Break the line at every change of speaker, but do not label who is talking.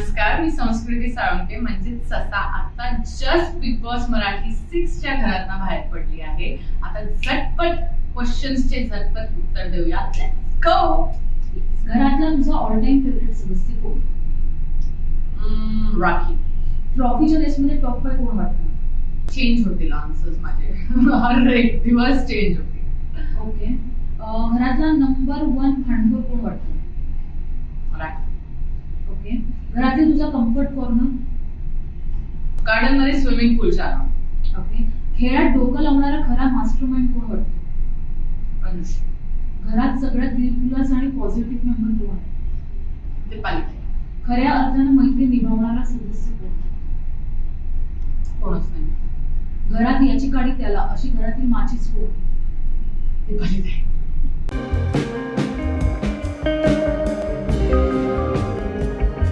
नमस्कार, मी संस्कृती साळुंके म्हणजेच ससा आता जस्ट बिग बॉस मराठी 6 च्या घरातनं बाहेर पडली आहे. आता झटपट क्वेश्चन्सचे झटपट उत्तर देऊया. Let's go.
घरातला तुझा ऑल टाइम फेवरेट सदस्य कोण?
राखी.
ट्रॉफीच्या रेसमध्ये टॉप 5 कोण वाटतं?
चेंज होतील आन्सर्स माझे. हर एक दिवस चेंज होतील.
ओके. घरातला नंबर 1 भांडखोर कोण वाटतं?
राखी.
ओके. घरातील तुझा कम्फर्ट कॉर्नर?
गार्डन मध्ये स्विमिंग पूलच्या
ओके. खेळात डोकं लावणारा खरा मास्टरमाइंड कोण वाटतं?
अनुष्का.
घरात सगळ्यात दिलखुलास आणि पॉझिटिव्ह मेंबर कोण आहे?
ते पालिके.
खऱ्या अर्थानं मैत्री निभावणारा सदस्य कोण?
कोणच नाही.
घरात याची काडी त्याला अशी घरातील माझीच कोण?
ते पालिके.